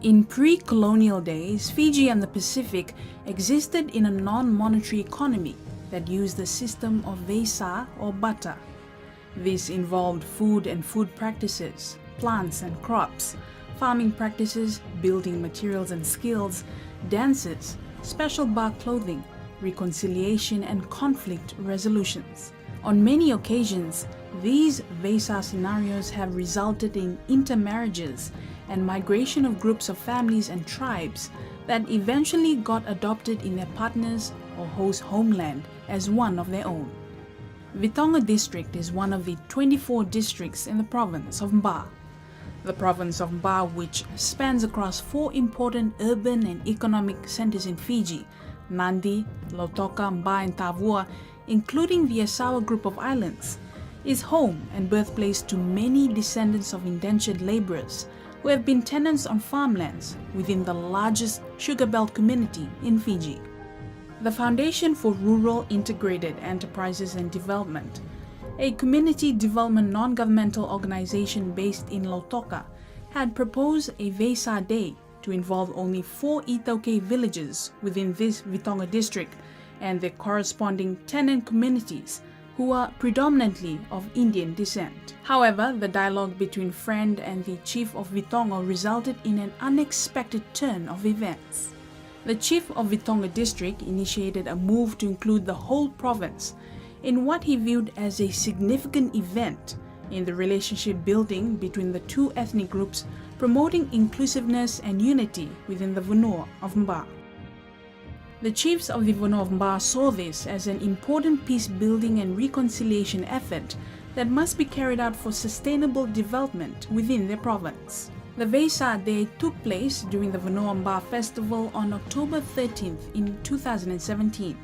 In pre-colonial days, Fiji and the Pacific existed in a non-monetary economy that used the system of Veisa or barter. This involved food and food practices, plants and crops, farming practices, building materials and skills, dances, special bar clothing, reconciliation and conflict resolutions. On many occasions, these Veisa scenarios have resulted in intermarriages and migration of groups of families and tribes that eventually got adopted in their partners or host homeland as one of their own. Vitonga district is one of the 24 districts in the province of Ba. The province of Ba, which spans across 4 important urban and economic centers in Fiji, Nadi, Lautoka, Ba and Tavua, including the Asawa group of islands, is home and birthplace to many descendants of indentured laborers who have been tenants on farmlands within the largest sugar belt community in Fiji. The Foundation for Rural Integrated Enterprises and Development, a community development non-governmental organization based in Lautoka, had proposed a Veisa Day to involve only 4 Itoke villages within this Vitonga district and their corresponding tenant communities who are predominantly of Indian descent. However, the dialogue between Friend and the chief of Vitonga resulted in an unexpected turn of events. The chief of Vitonga district initiated a move to include the whole province in what he viewed as a significant event in the relationship building between the 2 ethnic groups, promoting inclusiveness and unity within the Vanua of Mba. The chiefs of the Vanua of Mba saw this as an important peace-building and reconciliation effort that must be carried out for sustainable development within their province. The Veisa Day took place during the Vanua Mba Festival on October 13th in 2017.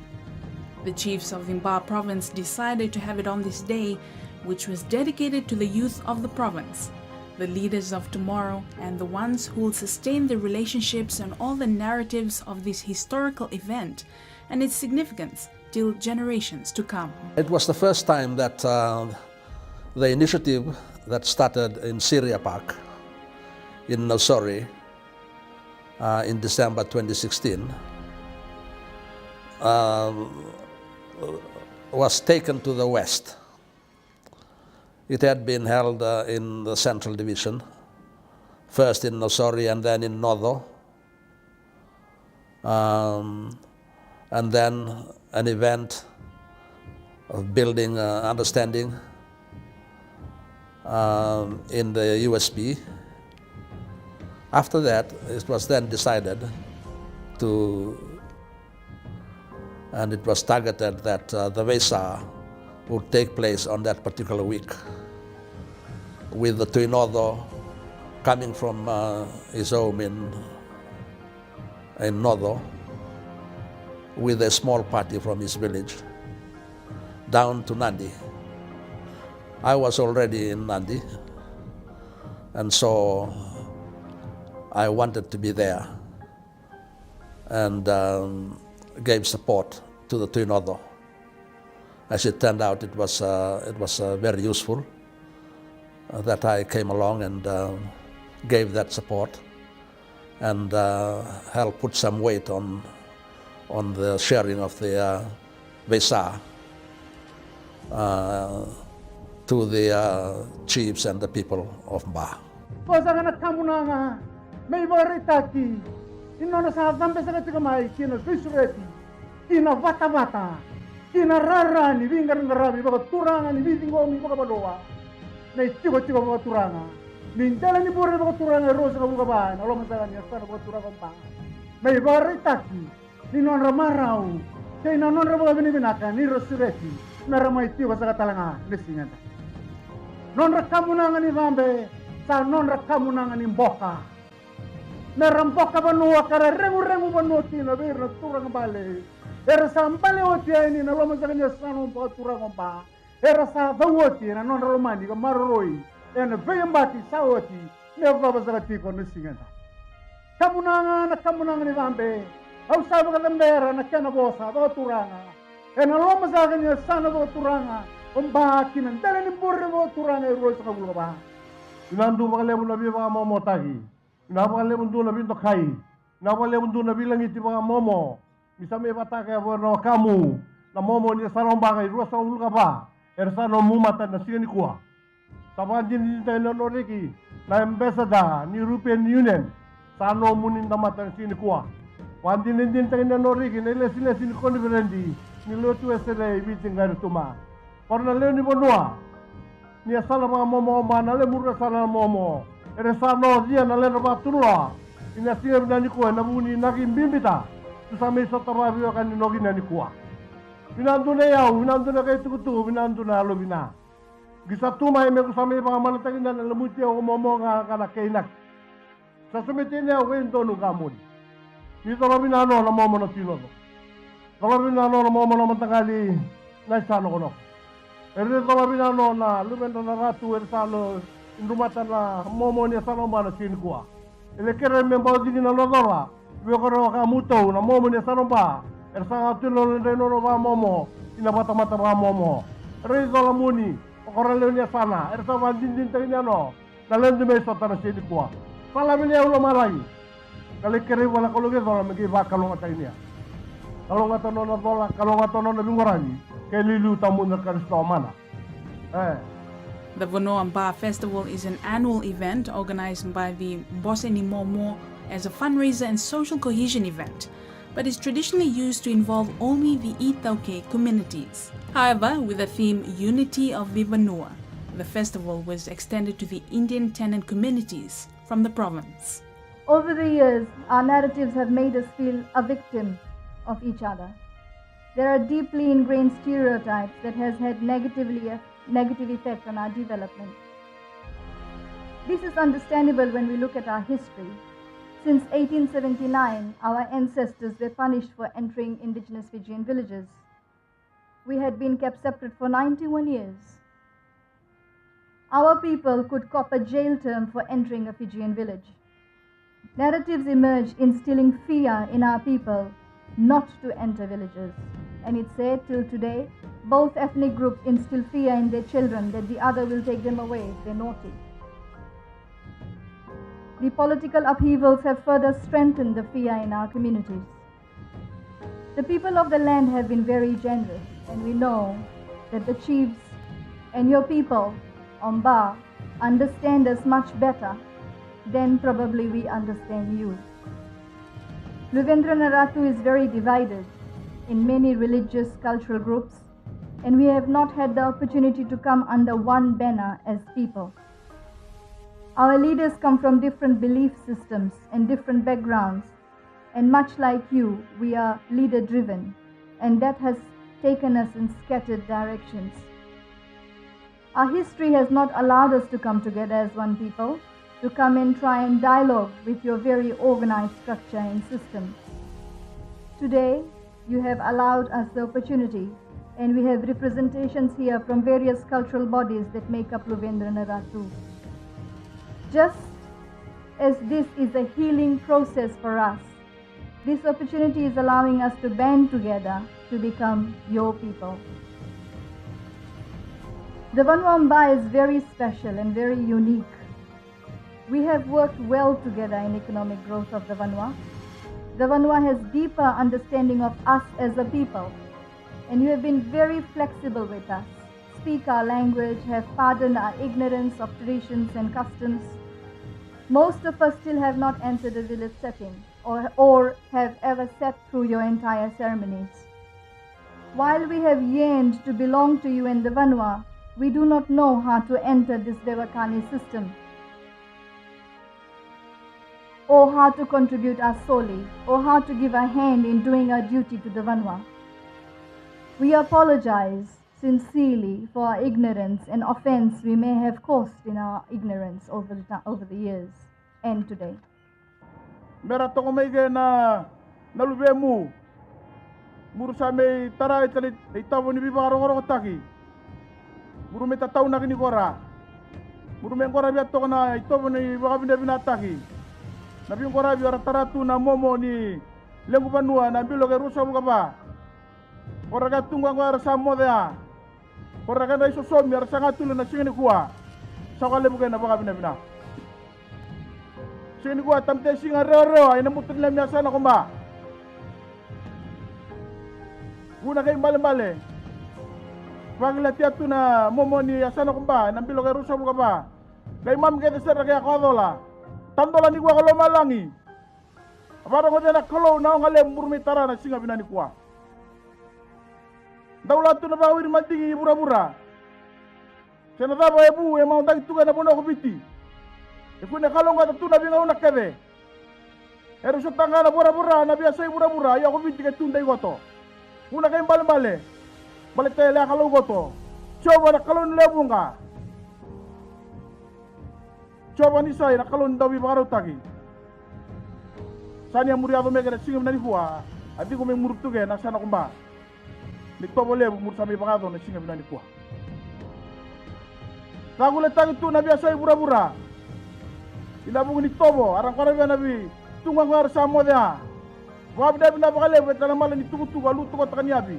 The chiefs of the Mba province decided to have it on this day, which was dedicated to the youth of the province, the leaders of tomorrow, and the ones who will sustain the relationships and all the narratives of this historical event and its significance till generations to come. It was the first time that the initiative that started in Syria Park in Nausori in December 2016 was taken to the west. It had been held in the Central Division, first in Nausori and then in Nodo, and then an event of building understanding in the USB. After that, it was then decided and it was targeted that the Veisa would take place on that particular week, with the Tuinodo coming from his home in Nodo with a small party from his village down to Nadi. I was already in Nadi, and so I wanted to be there and gave support to the Tuinodo. As it turned out, it was very useful that I came along and gave that support and helped put some weight on the sharing of the Veisa to the chiefs and the people of Mba. Kina rara ni vingar ngarabi baka turanga ni vidingo mi baka badoa na tigo baka turanga min dala ni bore baka turanga rosa ka buka ba na lo masala ni asana baka turanga pa mai bare taki ni non ramarau kay na non rabo bini binaka ni rosureti na ramai tigo sa talanga ni singanta non rakamunanga ni vambe sa non rakamunanga ni mboka na ramboka banua kara rengu banua kina bir turanga bale. Era sampale otia ini na loma sakanya sano pa turang ompa. Era sa vawoti na non romani ka maroi. Ena veyambati sawoti ne baba sakati ko nisinganta. Kamunanga ni vambe. Au sa baka lembera na kana bosa ba turanga. Ena loma sakanya sano ba turanga. Omba kinan dala ni burre ba turanga ro sa kabula ba. Ilandu baka lebu labi ba momotagi. Napakale mundo na binto kai. Napakale mundo na bilang iti mga momo. Misame batake no kamu. Na momo ni salong bagay ruasa ulka ba. Ersano mumata na sini kuwa. Sabanjin tayo na noriki na ambassador ni European Union. Sano munin tamata na sini kuwa. Wandin din tayo na noriki na ilas ni konferendi ni lotu esere meeting ngayon tuma. Para na leo ni bonua. Ni asala mga momo na le mura sana momo. Eresano dia na le ba turwa. Ina singa na ni kuwa na muni naging bimbita. Tusame sa tababi kan ni nogi na ni kuwa. Binanto na yaw, binanto na kayo tukutu, binanto na alo bina. Gisa tumay me kusame mga malatagin na lamuti ako momo nga kanakainak. Sa sumitin niya, wento nung kamod. Dito na binano na momo na sino. Tala binano na momo na matagali na isano ko no. Pero dito na binano na lumento na ratu, ersalo, indumatan na momo niya sa lomba na sinikua. Elekere membaw din na lodora, biyokoro kamuto na momo niya sa lomba. Ersanga tulo na no ba momo, inabata-mata ba momo. Rito la muni, okorale niya sana, ersa bandin tayo niya no, nalendo may sa tanah sini kuwa. Salamin niya ulo malay. Kalikere wala kulugi dola magiba kalong tayo niya. Kalong atono na dola, kalong atono na bingorani, kay lilu tamu na karisto mana. The Veisa Ba Festival is an annual event organized by the Boseni Momo as a fundraiser and social cohesion event, but is traditionally used to involve only the Itauke communities. However, with the theme Unity of the Vanua, the festival was extended to the Indian tenant communities from the province. Over the years, our narratives have made us feel a victim of each other. There are deeply ingrained stereotypes that has had negative effect on our development. This is understandable when we look at our history. Since 1879, our ancestors were punished for entering indigenous Fijian villages. We had been kept separate for 91 years. Our people could cop a jail term for entering a Fijian village. Narratives emerged instilling fear in our people not to enter villages. And it's said till today, both ethnic groups instill fear in their children that the other will take them away if they're naughty. The political upheavals have further strengthened the fear in our communities. The people of the land have been very generous, and we know that the chiefs and your people, Omba, understand us much better than probably we understand you. Luvendranarathu is very divided in many religious cultural groups, and we have not had the opportunity to come under one banner as people. Our leaders come from different belief systems and different backgrounds, and much like you, we are leader-driven, and that has taken us in scattered directions. Our history has not allowed us to come together as one people, to come and try and dialogue with your very organized structure and system. Today, you have allowed us the opportunity, and we have representations here from various cultural bodies that make up Luvendranarathu. Just as this is a healing process for us, this opportunity is allowing us to band together to become your people. The Veisa Ba is very special and very unique. We have worked well together in economic growth of the Vanua. The Vanua has deeper understanding of us as a people, and you have been very flexible with us, speak our language, have pardoned our ignorance of traditions and customs. Most of us still have not entered a village setting or have ever sat through your entire ceremonies. While we have yearned to belong to you in the Vanua, we do not know how to enter this Devakani system, or how to contribute our soli, or how to give a hand in doing our duty to the Vanua. We apologize sincerely for our ignorance and offense we may have caused in our ignorance over the years and today. Mera toko maige na nalubemu. Muru sa may tara italit itawo ni bibaro taki. Muru may tataw na kini kora. Muru may kora biya toko na itawo ni baka binataki. Nabi kora biya taratu na momo ni lembu Vanua na bilo ke rusa buka ba. Ora ka tunggang ko sa modea. Ora ka dai sosomi ara sanga tulo na singini kuwa. Sa ka lebu ke na baka bina. Sini gua tamte singa reo ina mutun lem ya sana komba. Guna kay male. Pagla tiatu na momo ni asana komba nambilo kay rusa mo ba. Kay mam kay tesera kay akodola. Tandola ni gua kalau malangi. Para ko na kalau na ngale murmi tara na singa binani kuwa. Daulat tu na bawir mantingi bura-bura. Sana taba ebu e mau tagi tuga na bono ko biti. E kuna kalau ngata tu na binga una kebe. Eru sotanga na bura-bura na biasa bura-bura ya ko biti ke tunda goto. Una kay bale. Bale tele kalau goto. Coba na kalau lebunga. Coba ni saya na kalau ndawi baro tagi. Sani amuri ado mega singam nani kuwa. Adi ko me murutuge na sana kumba. Nitobo lebu mur sabi pagado na singam nani kuwa. Sagule tagi tu na biasa bura-bura. Ilabung nitobo arang karabe nabi tungang ngar samo dia. Wab da bina bakale betana mala ni tugu alu tugu takaniabi.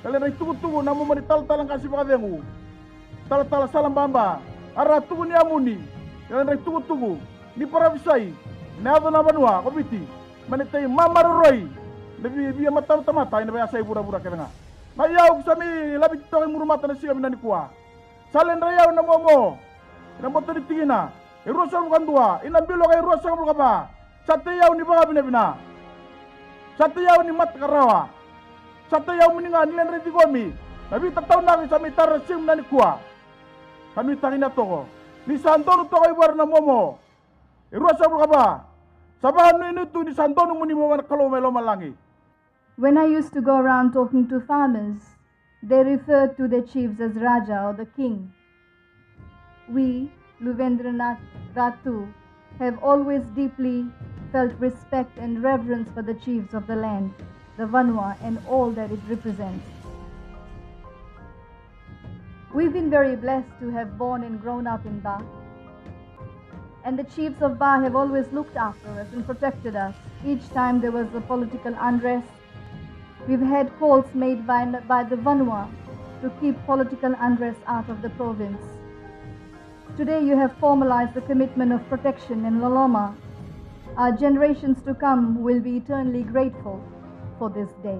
Kale na tugu namu mani tal-talang kasi pakadengu. Tal salam bamba. Ara tugu ni amuni. Kale na tugu ni para bisai. Na ado na banua kopiti. Manitay mamaroroy. Nabi biya mata ina biasa bura-bura kenanga. Mayaw sami labit to kay murumata na siya binani kuwa. Salen rayaw na momo. Na moto ni tingina. Irosa mo kandua, inambilo kay rosa mo ba? Sa tiyaw ni baka binabina. Sa tiyaw ni mat karawa. Sa tiyaw mo ni nga nilen redi gomi. Nabi tataw na sa mitar sim na ni kuwa. Kami takin na to ko. Ni santono to kay war na momo. Irosa mo ba? Sabahan no inu ni santono mo ni mo kalomelo malangi. When I used to go around talking to farmers, they referred to their chiefs as Raja or the king. We, Luvendranath Ratu, have always deeply felt respect and reverence for the chiefs of the land, the Vanua, and all that it represents. We've been very blessed to have born and grown up in Ba. And the chiefs of Ba have always looked after us and protected us. Each time there was a political unrest, we've had calls made by the Vanua to keep political unrest out of the province. Today you have formalized the commitment of protection in Loloma. Our generations to come will be eternally grateful for this day.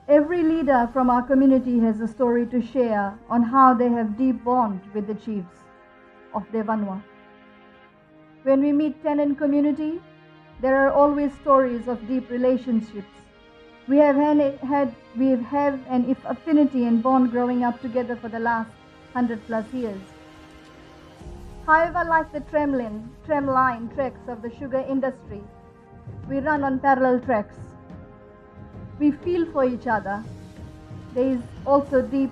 Every leader from our community has a story to share on how they have deep bond with the chiefs of their Vanua. When we meet tenant community, there are always stories of deep relationships. We have an affinity and bond growing up together for the last 100+ years. However, like the tramline tracks of the sugar industry, we run on parallel tracks. We feel for each other. There is also deep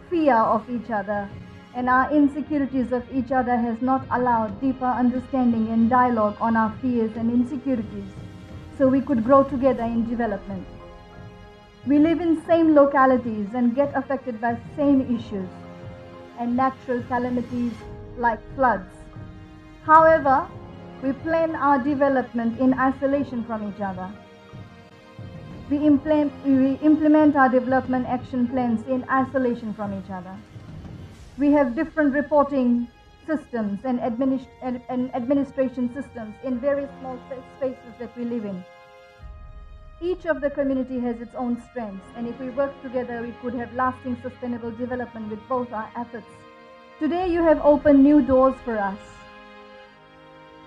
fear of each other, and our insecurities of each other has not allowed deeper understanding and dialogue on our fears and insecurities, so we could grow together in development. We live in same localities and get affected by same issues and natural calamities like floods. However, we plan our development in isolation from each other. We implement our development action plans in isolation from each other. We have different reporting systems and administration systems in very small spaces that we live in. Each of the community has its own strengths, and if we work together, we could have lasting sustainable development with both our efforts. Today you have opened new doors for us,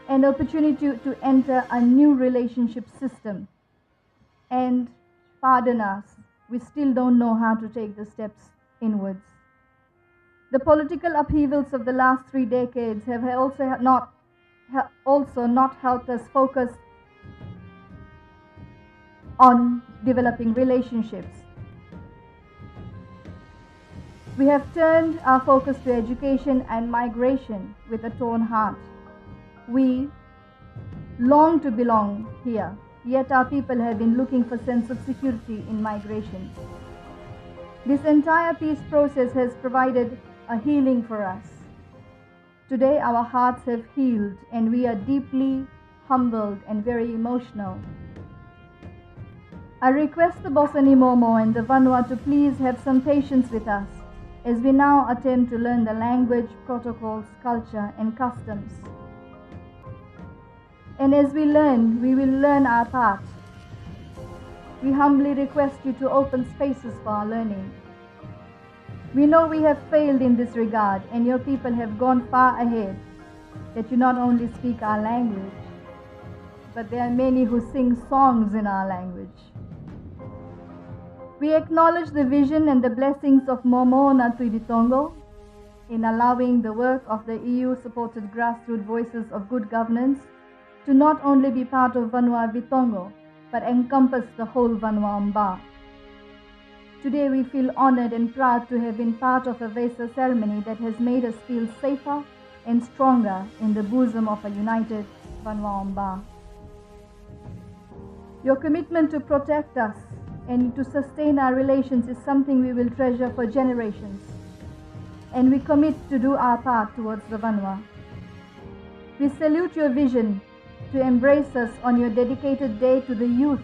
an opportunity to enter a new relationship system. And pardon us, we still don't know how to take the steps inwards. The political upheavals of the last 3 decades have also not helped us focus on developing relationships. We have turned our focus to education and migration with a torn heart. We long to belong here, yet our people have been looking for sense of security in migration. This entire peace process has provided a healing for us. Today our hearts have healed and we are deeply humbled and very emotional. I request the Bosani Momo and the Vanua to please have some patience with us as we now attempt to learn the language, protocols, culture and customs. And as we learn, we will learn our part. We humbly request you to open spaces for our learning. We know we have failed in this regard, and your people have gone far ahead, that you not only speak our language, but there are many who sing songs in our language. We acknowledge the vision and the blessings of Momo Natuiditongo in allowing the work of the EU-supported grassroots Voices of Good Governance to not only be part of Vanua Vitongo, but encompass the whole Vanua Mba. Today we feel honored and proud to have been part of a Veisa ceremony that has made us feel safer and stronger in the bosom of a united Vanua Mba. Your commitment to protect us and to sustain our relations is something we will treasure for generations, and we commit to do our part towards the Vanua. We salute your vision to embrace us on your dedicated day to the youth,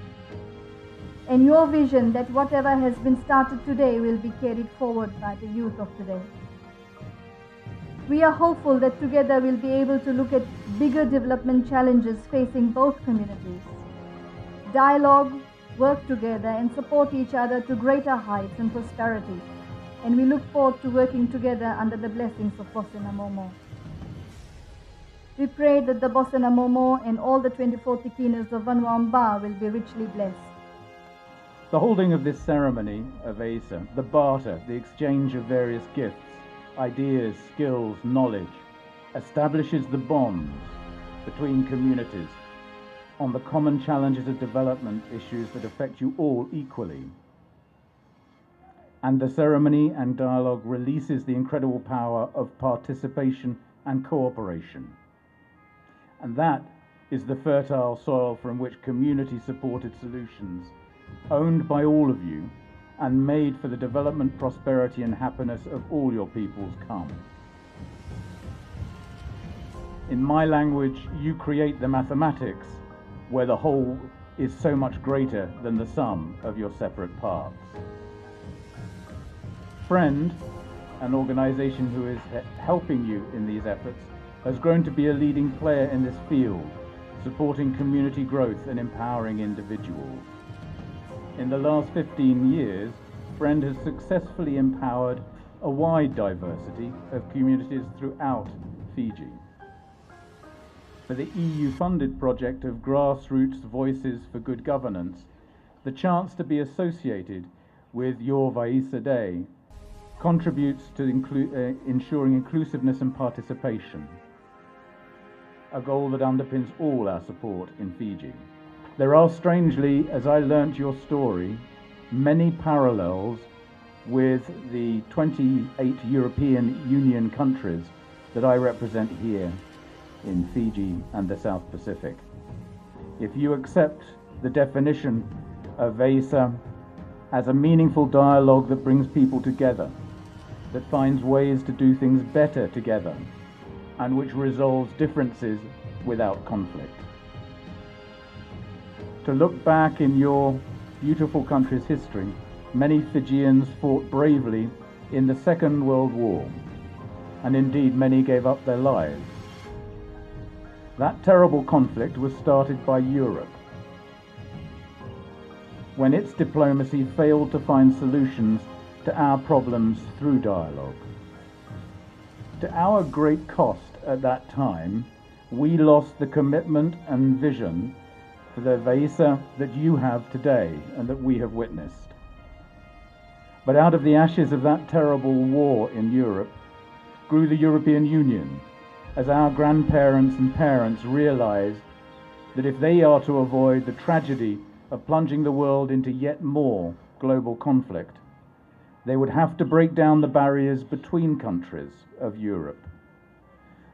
and your vision that whatever has been started today will be carried forward by the youth of today. We are hopeful that together we'll be able to look at bigger development challenges facing both communities, dialogue, work together, and support each other to greater heights and prosperity. And we look forward to working together under the blessings of Bosena Momo. We pray that the Bosena Momo and all the 24 Tikinas of Vanua Mba will be richly blessed. The holding of this ceremony of Veisa, the barter, the exchange of various gifts, ideas, skills, knowledge, establishes the bonds between communities on the common challenges of development issues that affect you all equally. And the ceremony and dialogue releases the incredible power of participation and cooperation. And that is the fertile soil from which community-supported solutions, owned by all of you, and made for the development, prosperity, and happiness of all your peoples come. In my language, you create the mathematics where the whole is so much greater than the sum of your separate parts. Friend, an organization who is helping you in these efforts, has grown to be a leading player in this field, supporting community growth and empowering individuals. In the last 15 years, Friend has successfully empowered a wide diversity of communities throughout Fiji. For the EU-funded project of Grassroots Voices for Good Governance, the chance to be associated with your Veisa Day contributes to ensuring inclusiveness and participation, a goal that underpins all our support in Fiji. There are, strangely, as I learnt your story, many parallels with the 28 European Union countries that I represent here in Fiji and the South Pacific. If you accept the definition of Veisa as a meaningful dialogue that brings people together, that finds ways to do things better together, and which resolves differences without conflict. To look back in your beautiful country's history, many Fijians fought bravely in the Second World War, and indeed many gave up their lives. That terrible conflict was started by Europe, when its diplomacy failed to find solutions to our problems through dialogue. To our great cost at that time, we lost the commitment and vision for the Veisa that you have today and that we have witnessed. But out of the ashes of that terrible war in Europe grew the European Union, as our grandparents and parents realized that if they are to avoid the tragedy of plunging the world into yet more global conflict, they would have to break down the barriers between countries of Europe.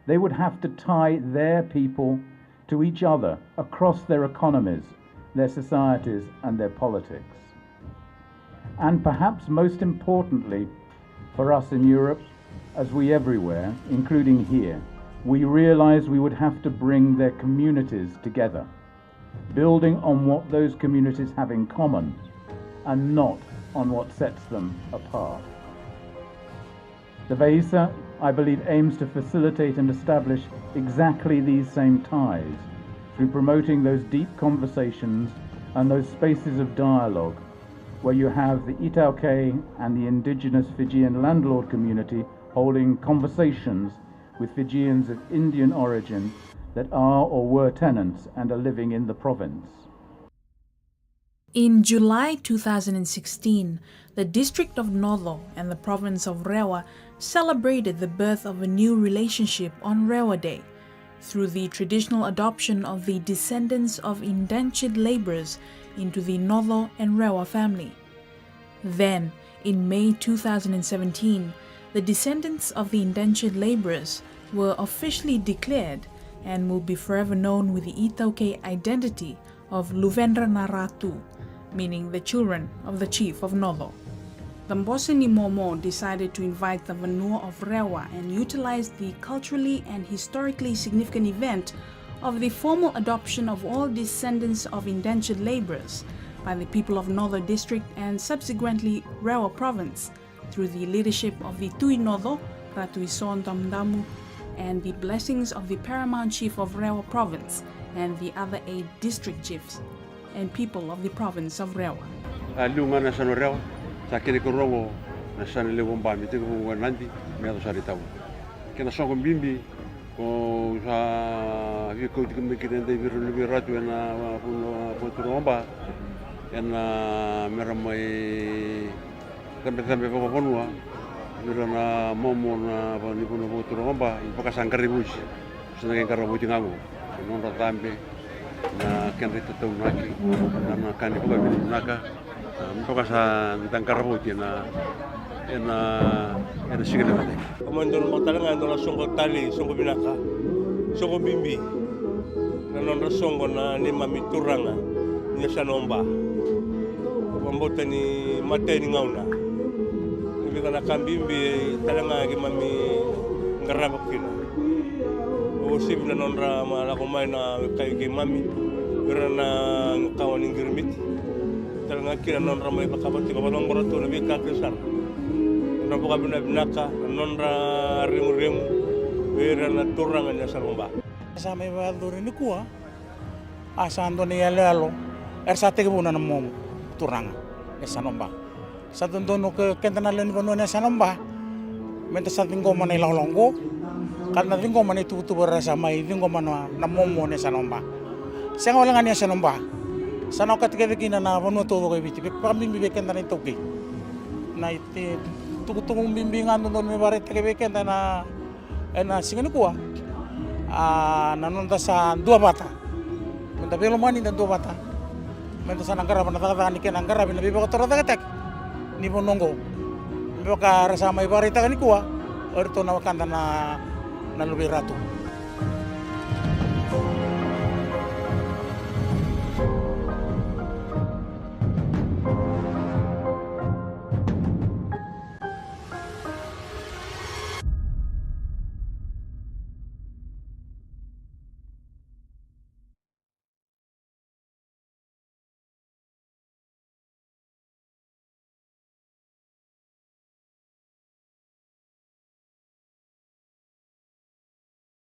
They would have to tie their people to each other across their economies, their societies, and their politics. And perhaps most importantly, for us in Europe, as we everywhere, including here, we realized we would have to bring their communities together, building on what those communities have in common and not on what sets them apart. The Veisa, I believe, aims to facilitate and establish exactly these same ties through promoting those deep conversations and those spaces of dialogue where you have the Itauke and the indigenous Fijian landlord community holding conversations with Fijians of Indian origin that are or were tenants and are living in the province. In July 2016, the District of Nodo and the province of Rewa celebrated the birth of a new relationship on Rewa Day through the traditional adoption of the descendants of indentured laborers into the Nodo and Rewa family. Then, in May 2017, the descendants of the indentured laborers were officially declared and will be forever known with the Itauke identity of Luvendra Naratu, meaning the children of the chief of Nodo. The Mbosini Momo decided to invite the Vanua of Rewa and utilize the culturally and historically significant event of the formal adoption of all descendants of indentured laborers by the people of Nodo District and subsequently Rewa Province through the leadership of the Tui Nodo, Ratu Ison Tamdamu, and the blessings of the Paramount Chief of Rewa Province and the other 8 district chiefs and people of the province of Rewa. Lunga na sano Rewa, sa kini korongo na sano lewo mba mi te ko nandi me ato sari tau. Kena songo bimbi ko sa vi ko me kene de viru le ratu na po turomba na mera mai tambe ko konua mera na momo na ni po turomba i paka sangaribuji sana ke karabuji ngango non tambe na kenrita tau naki na kani ko be naka mtoka sa tangkarabuti na sigile mate komandor matalanga ndo songo tali songo binaka songo bimbi na non songo na ni mamituranga ni sanomba pambota ni mateni ngauna ni kana kambimbi talanga ki mami ngaraba kina o sibna nonra mala ko mai na kay ki mami rana kawani ngirmit talanga kina nonra mai pakabati ko balong boroto na bi ka kesar na buka bina binaka nonra remu vera na turanga nya saromba sa may valdo ni kuha asando ni alalo ersa te buna na mom turanga esa nomba sa tundono ke kentana len bono na sanomba menta sa tingo man ila longo karena tingo man itu berasa mai tingo man na momo ne sanomba senga wala ngani sanomba sana katika kina na bono to ko biti pambi be kentana toki na ite tuku bimbingan don me bare te be kentana na singani kuwa na nonta sa dua bata menta belo mani dan dua bata menta sa nangara na taka ni ken nangara bina bibo tora taka ni bonongo bibo ka rasa mai bare taka ni kuwa orto na wakanda na lubi ratu